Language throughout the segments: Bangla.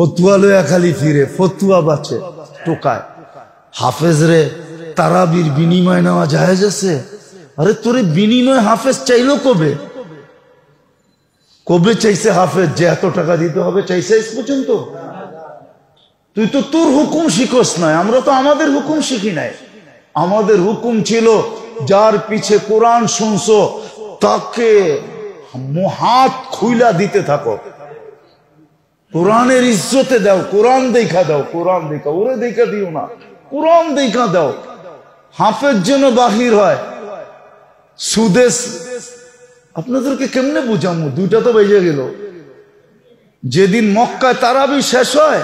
ফতুয়া লয়া খালি ফিরে, ফতুয়া বাঁচে টোকায়। হাফেজ রে তারাবির বিনিময় নেওয়া জায়েজ আছে? আরে তোরে বিনিময় হাফেজ চাইলো কবে? কবে চাইছে হাফেজ যে এত টাকা দিতে হবে? চাইছে আজ পর্যন্ত? তুই তো তোর হুকুম শিখোস নাই, আমরা তো আমাদের হুকুম শিখি নাই। আমাদের হুকুম ছিল যার পিছে কোরআন শুনছো তাকে হাত খুইলা দিতে থাকো, কোরআনের ইজ্জতে দাও, কোরআন দেখা দাও, কোরআন দেখা, ওরে দেখা দিও না, কোরআন দেখা দাও। হাফেজ যেন বাহির হয় সুদেশ। আপনাদেরকে কেমনে বুঝামো? দুইটা তো বেজে গেল। যেদিন মক্কায় তারাবি শেষ হয়,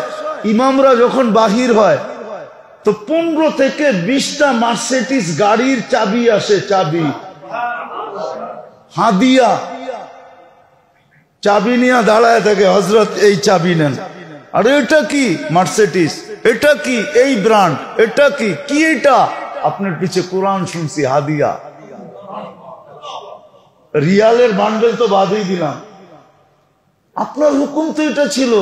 ইমামরা যখন বাহির হয় তো 15 থেকে 20টা মার্সিডিজ গাড়ির চাবি আসে, চাবি হাদিয়া, চাবি নিয়ে দাঁড়ায় থাকে, হযরত এই চাবি নেন। আরে এটা কি? মার্সিডিজ। এটা কি? এই ব্র্যান্ড। এটা কি? কি এটা? আপনার পিছে কোরআন শুনছি, হাদিয়া। রিয়ালের বান্ডেল তো বাদই দিলাম। আপনার হুকুম তো এটা ছিল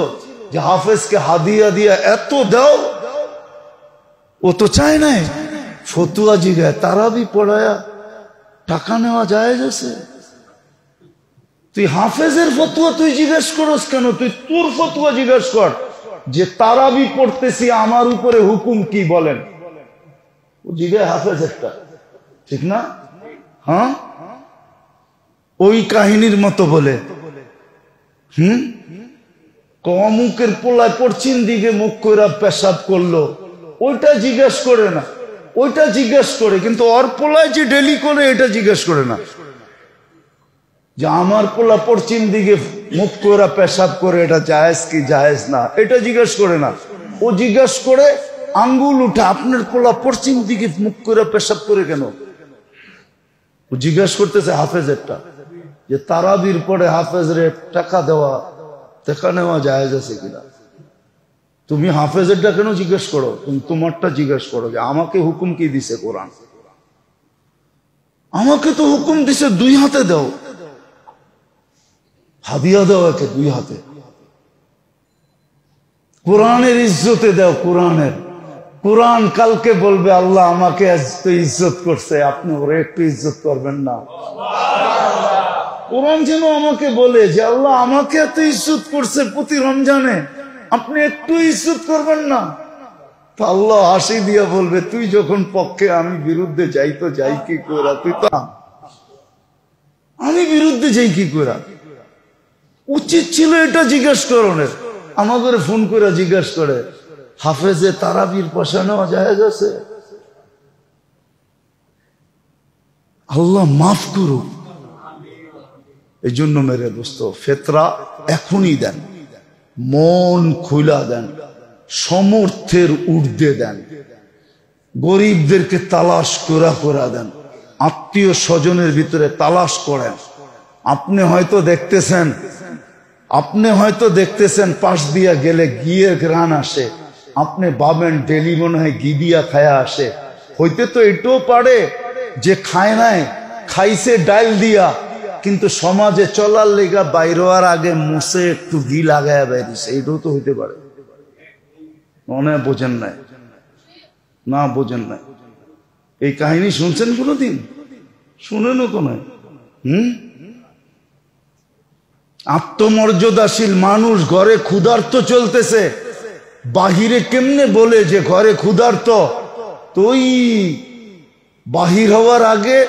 যে হাফেজকে হাদিয়া দিয়া এত দাও। ও তো চায় নাই। ফতুয়া জিগায় তারাবি পড়ায়া টাকা নেওয়া জায়েজ আছে? তুই হাফেজের ফতুয়া তুই জিজ্ঞেস করস কেন? তুই তোর ফতুয়া জিজ্ঞেস কর যে তারাবি পড়তেছি, আমার উপরে হুকুম কি বলেন। ও জিগায় হাফেজ একটা, ঠিক না? হ্যাঁ, ওই কাহিনীর মতো বলে অমুকের পোলায় পশ্চিম দিকে মুখ কইরা পেশাব করলো, ওইটা জিজ্ঞেস করে না। ওইটা জিজ্ঞেস করে, কিন্তু ওর পোলায় যে ডেলি করে এটা জিজ্ঞেস করে না। যে আমার পোলা পশ্চিম দিকে মুখ কইরা পেশাব করে, এটা জায়েজ কি জায়েজ না, এটা জিজ্ঞেস করে না। ও জিজ্ঞেস করে আঙ্গুল উঠে, আপনার পোলা পশ্চিম দিকে মুখ কইরা পেশাব করে কেন? ও জিজ্ঞেস করতেছে হাফেজেরটা যে তারাবির পরে হাফেজরে টাকা দেওয়া, টাকা নেওয়া জায়েজ আছে কিনা। তুমি হাফেজেরটা কেন জিজ্ঞেস করো? তুমি তোমারটা জিজ্ঞেস করো যে আমাকে হুকুম কি দিছে কোরআন। আমাকে তো হুকুম দিছে 2 হাতে দাও, হাদিয়া দাও একে 2 হাতে, কোরআনের ইজ্জতে দাও। কোরআনের, কোরআন কালকে বলবে আল্লাহ আমাকে এত ইজ্জত করছে, আপনি ওরে একটু ইজ্জত করবেন না। কোরআন যেন আমাকে বলে যে আল্লাহ আমাকে এত ইজ্জত করছে প্রতি রমজানে, আপনি একটু ইজ্জত করবেন না। তো আল্লাহ হাসি দিয়া বলবে তুই যখন পক্ষে, আমি বিরুদ্ধে যাই তো যাই কি করা? তুই তো, আমি বিরুদ্ধে যাই কি করা? উচিত ছিল এটা জিজ্ঞেস করনের। আমাদের ফোন করে জিজ্ঞেস করে হাফেজে তারাবির পয়সা নেওয়া জায়েজ আছে? আল্লাহ মাফ করুক। এই জন্য মেরে দোস্ত, ফেতরা এখনই দেন, মন খুলা দেন, সমর্থের ঊর্ধ্বে দেন, গরিবদেরকে তালাশ করা দেন, আত্মীয় স্বজনের ভিতরে তালাশ করেন। আপনি হয়তো দেখতেছেন পাশ দিয়া গেলে গিয়ে গ্রান আসে, আপনি ভাবেন ডেলি মনে হয় ঘি দিয়া খায়া আসে। হইতে তো এটাও পারে যে খায় নাই, খাইছে ডাল দিয়া, কিন্তু সমাজে চলার লেগা বাইর হওয়ার আগে মুছে একটু ঘি লাগায়া বেরিয়েছে। এটাও তো হইতে পারে। মনে বোঝেন নাই? না বোঝেন নাই? এই কাহিনী শুনছেন কোনোদিন? শুনেনও তো নয়। আত্মমর্যাদাশীল মানুষ ঘরে ক্ষুধার্ত চলতেছে, বাহিরে কেমনে বলে যে ঘরে ক্ষুধার্ত? তো ওই বাহির হওয়ার আগে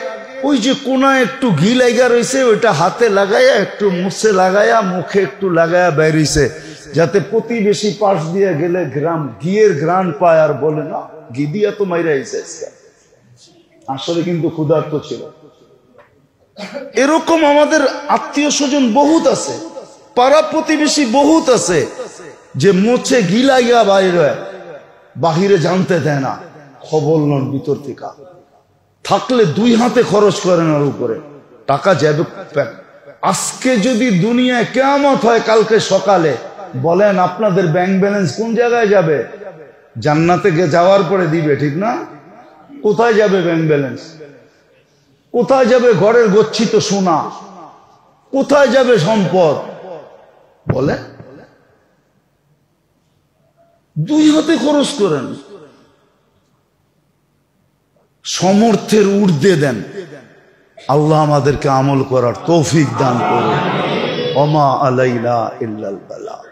ওই যে কোনায় একটু ঘি লাগা রয়েছে, ওইটা হাতে লাগাইয়া একটু মুছে লাগাইয়া মুখে একটু লাগাইয়া বেরিয়েছে, যাতে প্রতিবেশী পাশ দিয়ে গেলে ঘিয়ের ঘ্রাণ পায় আর বলে না ঘি দিয়া তো মাইরা আইছে। আসলে কিন্তু ক্ষুধার্ত ছিল। এরকম আমাদের আত্মীয় স্বজন বহুত আছে, পাড়া প্রতিবেশী বহুত আছে যে মুছে ঘি লাগিয়া বাইরে, বাহিরে জানতে দেয় না, খবর নন ভিতর থেকে। থাকলে 2 হাতে খরচ করেন ওর উপরে, টাকা যাবে। আজকে যদি দুনিয়ায় কিয়ামত হয় কালকে সকালে, বলেন আপনাদের ব্যাংক ব্যালেন্স কোন জায়গায় যাবে? জান্নাতে যাওয়ার পরে দিবে, ঠিক না? কোথায় যাবে ব্যাংক ব্যালেন্স? কোথায় যাবে ঘরের গচ্ছিত সোনা? কোথায় যাবে সম্পদ? বলে দুই হাতে খরচ করেন, সমর্থের ঊর্ধ্বে দেন। আল্লাহ আমাদেরকে আমল করার তৌফিক দান করুন। ওমা আলাইনা ইল্লাল বালাগ।